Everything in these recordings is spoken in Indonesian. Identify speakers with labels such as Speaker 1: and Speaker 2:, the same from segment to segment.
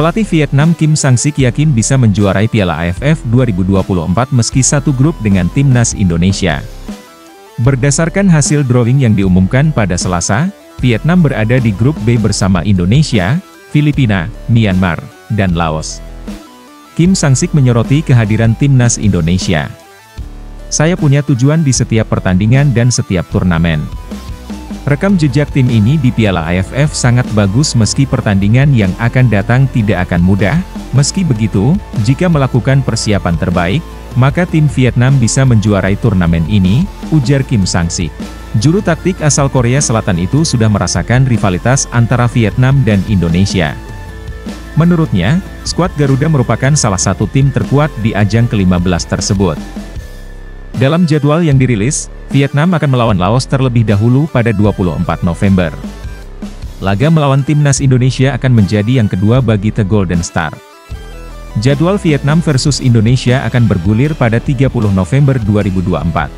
Speaker 1: Pelatih Vietnam Kim Sang-sik yakin bisa menjuarai Piala AFF 2024 meski satu grup dengan timnas Indonesia. Berdasarkan hasil drawing yang diumumkan pada Selasa, Vietnam berada di grup B bersama Indonesia, Filipina, Myanmar, dan Laos. Kim Sang-sik menyoroti kehadiran timnas Indonesia. "Saya punya tujuan di setiap pertandingan dan setiap turnamen. Rekam jejak tim ini di Piala AFF sangat bagus meski pertandingan yang akan datang tidak akan mudah. Meski begitu, jika melakukan persiapan terbaik, maka tim Vietnam bisa menjuarai turnamen ini," ujar Kim Sang-sik. Juru taktik asal Korea Selatan itu sudah merasakan rivalitas antara Vietnam dan Indonesia. Menurutnya, skuad Garuda merupakan salah satu tim terkuat di ajang ke-15 tersebut. Dalam jadwal yang dirilis, Vietnam akan melawan Laos terlebih dahulu pada 24 November. Laga melawan timnas Indonesia akan menjadi yang kedua bagi The Golden Star. Jadwal Vietnam versus Indonesia akan bergulir pada 30 November 2024.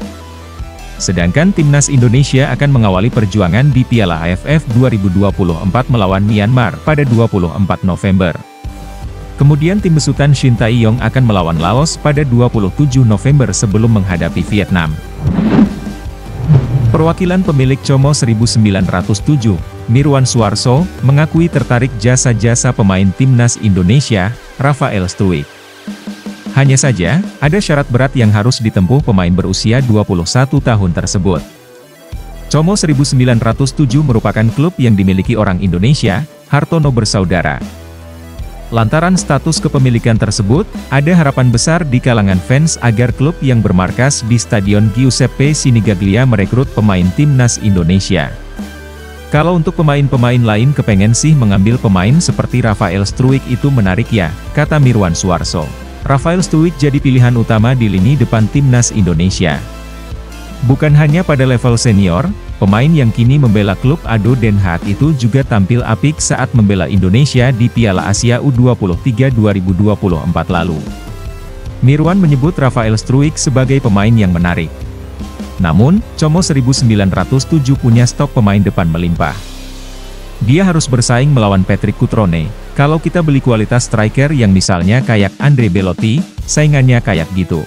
Speaker 1: Sedangkan timnas Indonesia akan mengawali perjuangan di Piala AFF 2024 melawan Myanmar pada 24 November. Kemudian tim besutan Shin Tae-yong akan melawan Laos pada 27 November sebelum menghadapi Vietnam. Perwakilan pemilik Como 1907, Mirwan Suarso, mengakui tertarik jasa-jasa pemain timnas Indonesia, Rafael Struijk. Hanya saja, ada syarat berat yang harus ditempuh pemain berusia 21 tahun tersebut. Como 1907 merupakan klub yang dimiliki orang Indonesia, Hartono bersaudara. Lantaran status kepemilikan tersebut, ada harapan besar di kalangan fans agar klub yang bermarkas di Stadion Giuseppe Sinigaglia merekrut pemain timnas Indonesia. "Kalau untuk pemain-pemain lain kepengen sih mengambil pemain seperti Rafael Struijk itu menarik ya," kata Mirwan Suarso. Rafael Struijk jadi pilihan utama di lini depan timnas Indonesia. Bukan hanya pada level senior, pemain yang kini membela klub ADO Den Haag itu juga tampil apik saat membela Indonesia di Piala Asia U23 2024 lalu. Mirwan menyebut Rafael Struijk sebagai pemain yang menarik. Namun, Como 1907 punya stok pemain depan melimpah. Dia harus bersaing melawan Patrick Cutrone. Kalau kita beli kualitas striker yang misalnya kayak Andre Belotti, saingannya kayak gitu.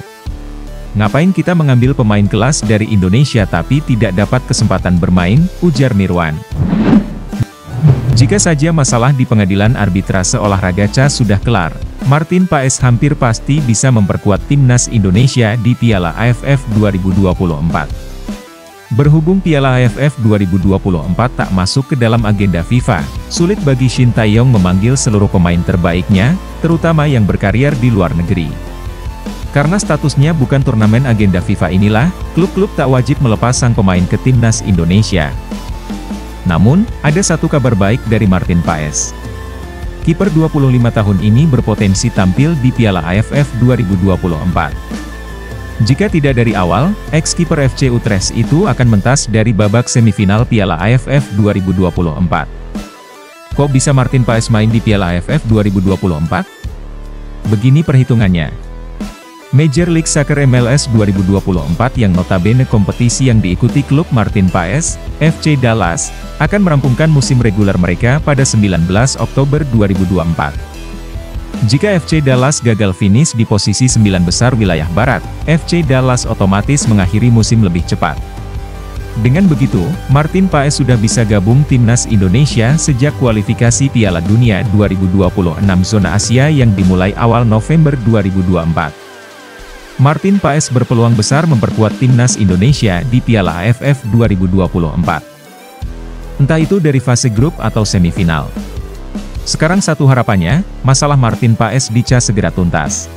Speaker 1: Ngapain kita mengambil pemain kelas dari Indonesia tapi tidak dapat kesempatan bermain, ujar Mirwan. Jika saja masalah di pengadilan arbitrase olahraga CAS sudah kelar, Martin Paes hampir pasti bisa memperkuat timnas Indonesia di Piala AFF 2024. Berhubung Piala AFF 2024 tak masuk ke dalam agenda FIFA, sulit bagi Shin Tae-yong memanggil seluruh pemain terbaiknya, terutama yang berkarier di luar negeri. Karena statusnya bukan turnamen agenda FIFA inilah, klub-klub tak wajib melepas sang pemain ke timnas Indonesia. Namun, ada satu kabar baik dari Martin Paes. Kiper 25 tahun ini berpotensi tampil di Piala AFF 2024. Jika tidak dari awal, ex-kiper FC Utrecht itu akan mentas dari babak semifinal Piala AFF 2024. Kok bisa Martin Paes main di Piala AFF 2024? Begini perhitungannya. Major League Soccer MLS 2024 yang notabene kompetisi yang diikuti klub Martin Paes, FC Dallas, akan merampungkan musim reguler mereka pada 19 Oktober 2024. Jika FC Dallas gagal finish di posisi 9 besar wilayah barat, FC Dallas otomatis mengakhiri musim lebih cepat. Dengan begitu, Martin Paes sudah bisa gabung timnas Indonesia sejak kualifikasi Piala Dunia 2026 zona Asia yang dimulai awal November 2024. Martin Paes berpeluang besar memperkuat timnas Indonesia di Piala AFF 2024. Entah itu dari fase grup atau semifinal. Sekarang satu harapannya, masalah Martin Paes di CAS segera tuntas.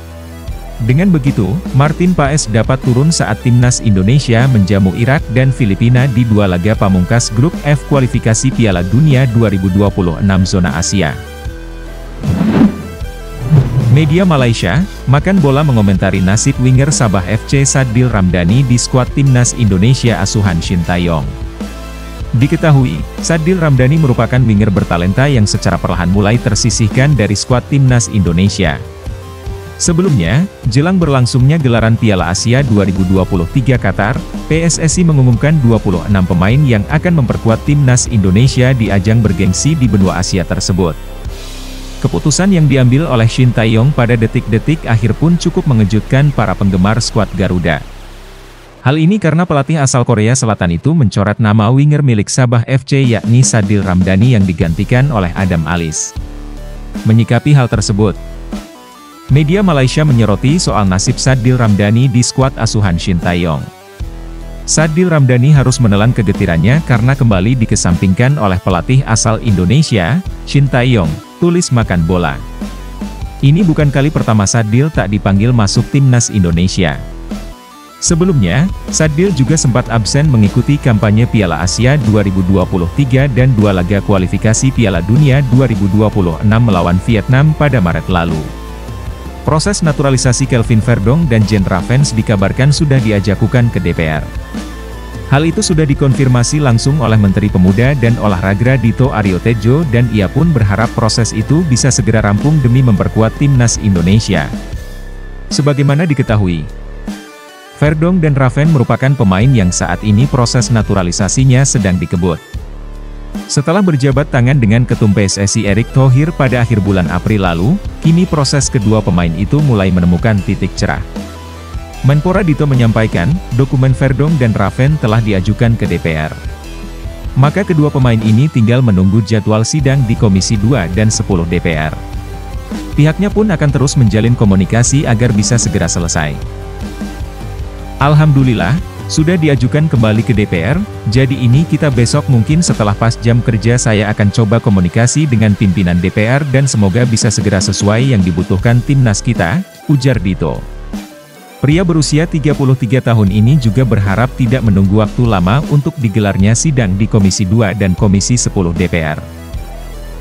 Speaker 1: Dengan begitu, Martin Paes dapat turun saat timnas Indonesia menjamu Irak dan Filipina di dua laga pamungkas grup F kualifikasi Piala Dunia 2026 zona Asia. Media Malaysia, Makan Bola mengomentari nasib winger Sabah FC Sadil Ramdhani di skuad timnas Indonesia asuhan Shin Tae-yong. Diketahui, Sadil Ramdhani merupakan winger bertalenta yang secara perlahan mulai tersisihkan dari skuad timnas Indonesia. Sebelumnya, jelang berlangsungnya gelaran Piala Asia 2023 Qatar, PSSI mengumumkan 26 pemain yang akan memperkuat timnas Indonesia di ajang bergengsi di benua Asia tersebut. Keputusan yang diambil oleh Shin Tae-yong pada detik-detik akhir pun cukup mengejutkan para penggemar skuad Garuda. Hal ini karena pelatih asal Korea Selatan itu mencoret nama winger milik Sabah FC yakni Sadil Ramdhani yang digantikan oleh Adam Alis. Menyikapi hal tersebut, media Malaysia menyoroti soal nasib Sadil Ramdhani di skuad asuhan Shin Tae-yong. Sadil Ramdhani harus menelan kegetirannya karena kembali dikesampingkan oleh pelatih asal Indonesia, Shin Tae-yong, tulis makan bola. Ini bukan kali pertama Sadil tak dipanggil masuk timnas Indonesia. Sebelumnya, Sadil juga sempat absen mengikuti kampanye Piala Asia 2023 dan 2 laga kualifikasi Piala Dunia 2026 melawan Vietnam pada Maret lalu. Proses naturalisasi Kelvin Verdong dan Jean Ravens dikabarkan sudah diajukan ke DPR. Hal itu sudah dikonfirmasi langsung oleh Menteri Pemuda dan Olahraga Dito Aryo Tejo dan ia pun berharap proses itu bisa segera rampung demi memperkuat timnas Indonesia. Sebagaimana diketahui, Verdong dan Raven merupakan pemain yang saat ini proses naturalisasinya sedang dikebut. Setelah berjabat tangan dengan Ketum PSSI Erick Thohir pada akhir bulan April lalu, kini proses kedua pemain itu mulai menemukan titik cerah. Menpora Dito menyampaikan, dokumen Verdong dan Raven telah diajukan ke DPR. Maka kedua pemain ini tinggal menunggu jadwal sidang di Komisi 2 dan 10 DPR. Pihaknya pun akan terus menjalin komunikasi agar bisa segera selesai. Alhamdulillah, sudah diajukan kembali ke DPR, jadi ini kita besok mungkin setelah pas jam kerja saya akan coba komunikasi dengan pimpinan DPR dan semoga bisa segera sesuai yang dibutuhkan timnas kita, ujar Dito. Pria berusia 33 tahun ini juga berharap tidak menunggu waktu lama untuk digelarnya sidang di Komisi 2 dan Komisi 10 DPR.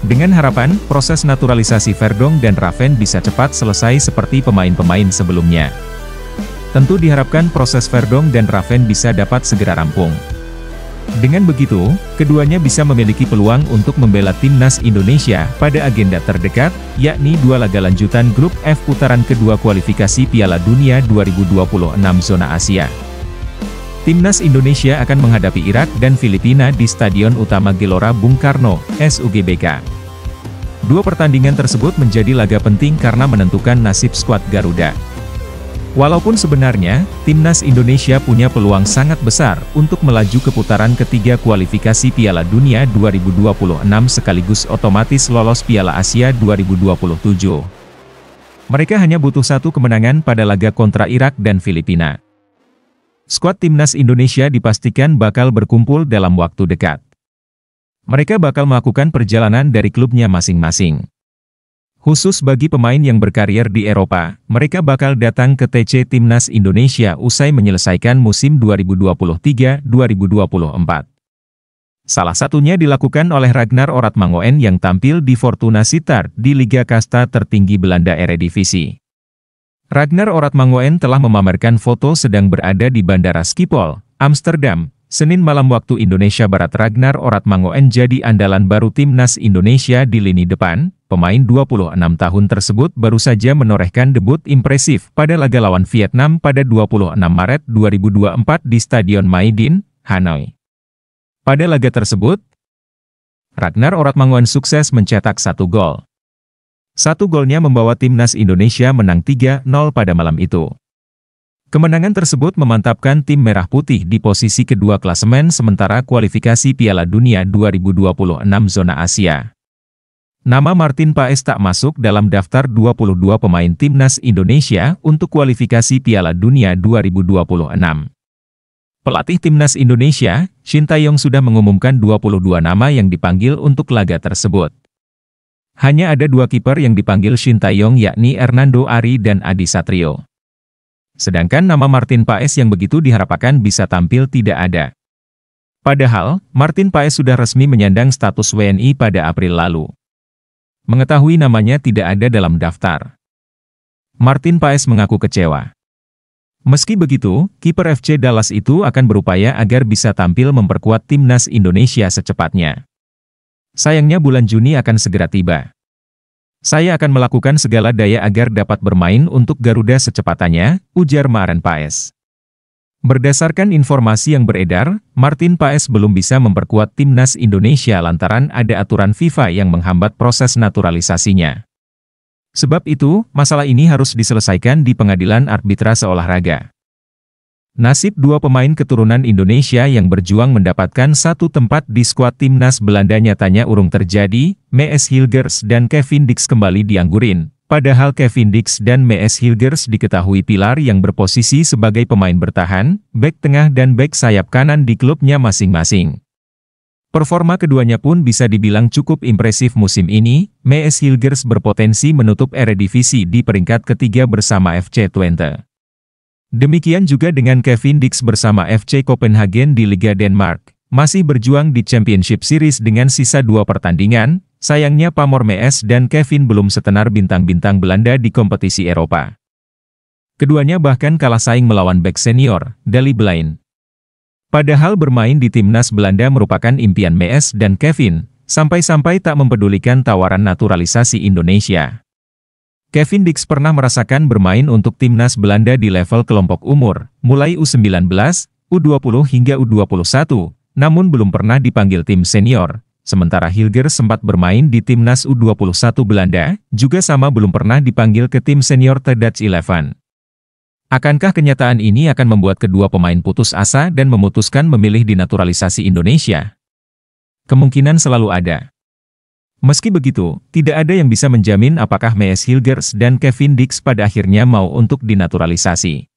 Speaker 1: Dengan harapan, proses naturalisasi Verdong dan Raven bisa cepat selesai seperti pemain-pemain sebelumnya. Tentu diharapkan proses Verdong dan Raven bisa dapat segera rampung. Dengan begitu, keduanya bisa memiliki peluang untuk membela timnas Indonesia pada agenda terdekat, yakni 2 laga lanjutan grup F putaran kedua kualifikasi Piala Dunia 2026 zona Asia. Timnas Indonesia akan menghadapi Irak dan Filipina di Stadion Utama Gelora Bung Karno, SUGBK. 2 pertandingan tersebut menjadi laga penting karena menentukan nasib skuad Garuda. Walaupun sebenarnya, timnas Indonesia punya peluang sangat besar untuk melaju ke putaran ketiga kualifikasi Piala Dunia 2026 sekaligus otomatis lolos Piala Asia 2027. Mereka hanya butuh 1 kemenangan pada laga kontra Irak dan Filipina. Skuad timnas Indonesia dipastikan bakal berkumpul dalam waktu dekat. Mereka bakal melakukan perjalanan dari klubnya masing-masing. Khusus bagi pemain yang berkarier di Eropa, mereka bakal datang ke TC Timnas Indonesia usai menyelesaikan musim 2023-2024. Salah satunya dilakukan oleh Ragnar Oratmangoen yang tampil di Fortuna Sittard di Liga Kasta tertinggi Belanda Eredivisie. Ragnar Oratmangoen telah memamerkan foto sedang berada di Bandara Schiphol, Amsterdam, Senin malam waktu Indonesia Barat. Ragnar Oratmangoen jadi andalan baru timnas Indonesia di lini depan. Pemain 26 tahun tersebut baru saja menorehkan debut impresif pada laga lawan Vietnam pada 26 Maret 2024 di Stadion Mai Dinh, Hanoi. Pada laga tersebut, Ragnar Oratmangoen sukses mencetak 1 gol. 1 golnya membawa timnas Indonesia menang 3-0 pada malam itu. Kemenangan tersebut memantapkan tim Merah Putih di posisi kedua klasemen sementara kualifikasi Piala Dunia 2026 zona Asia. Nama Martin Paes tak masuk dalam daftar 22 pemain timnas Indonesia untuk kualifikasi Piala Dunia 2026. Pelatih timnas Indonesia, Shin Tae-yong sudah mengumumkan 22 nama yang dipanggil untuk laga tersebut. Hanya ada 2 kiper yang dipanggil Shin Tae-yong yakni Hernando Ari dan Adi Satrio. Sedangkan nama Martin Paes yang begitu diharapkan bisa tampil tidak ada. Padahal, Martin Paes sudah resmi menyandang status WNI pada April lalu. Mengetahui namanya tidak ada dalam daftar, Martin Paes mengaku kecewa. Meski begitu, kiper FC Dallas itu akan berupaya agar bisa tampil memperkuat timnas Indonesia secepatnya. Sayangnya bulan Juni akan segera tiba. Saya akan melakukan segala daya agar dapat bermain untuk Garuda secepatannya, ujar Martin Paes. Berdasarkan informasi yang beredar, Martin Paes belum bisa memperkuat timnas Indonesia lantaran ada aturan FIFA yang menghambat proses naturalisasinya. Sebab itu, masalah ini harus diselesaikan di pengadilan arbitrase olahraga. Nasib dua pemain keturunan Indonesia yang berjuang mendapatkan satu tempat di skuad timnas Belanda nyatanya urung terjadi. Mees Hilgers dan Kevin Dix kembali dianggurin. Padahal Kevin Dix dan Mees Hilgers diketahui pilar yang berposisi sebagai pemain bertahan, bek tengah dan bek sayap kanan di klubnya masing-masing. Performa keduanya pun bisa dibilang cukup impresif musim ini. Mees Hilgers berpotensi menutup Eredivisie di peringkat ketiga bersama FC Twente. Demikian juga dengan Kevin Dix bersama FC Copenhagen di Liga Denmark. Masih berjuang di Championship Series dengan sisa 2 pertandingan, sayangnya pamor Mees dan Kevin belum setenar bintang-bintang Belanda di kompetisi Eropa. Keduanya bahkan kalah saing melawan bek senior, Daley Blind. Padahal bermain di timnas Belanda merupakan impian Mees dan Kevin, sampai-sampai tak mempedulikan tawaran naturalisasi Indonesia. Kevin Dix pernah merasakan bermain untuk timnas Belanda di level kelompok umur, mulai U19, U20 hingga U21, namun belum pernah dipanggil tim senior. Sementara Hilgers sempat bermain di timnas U21 Belanda, juga sama belum pernah dipanggil ke tim senior The Dutch 11. Akankah kenyataan ini akan membuat kedua pemain putus asa dan memutuskan memilih dinaturalisasi Indonesia? Kemungkinan selalu ada. Meski begitu, tidak ada yang bisa menjamin apakah Mees Hilgers dan Kevin Dix pada akhirnya mau untuk dinaturalisasi.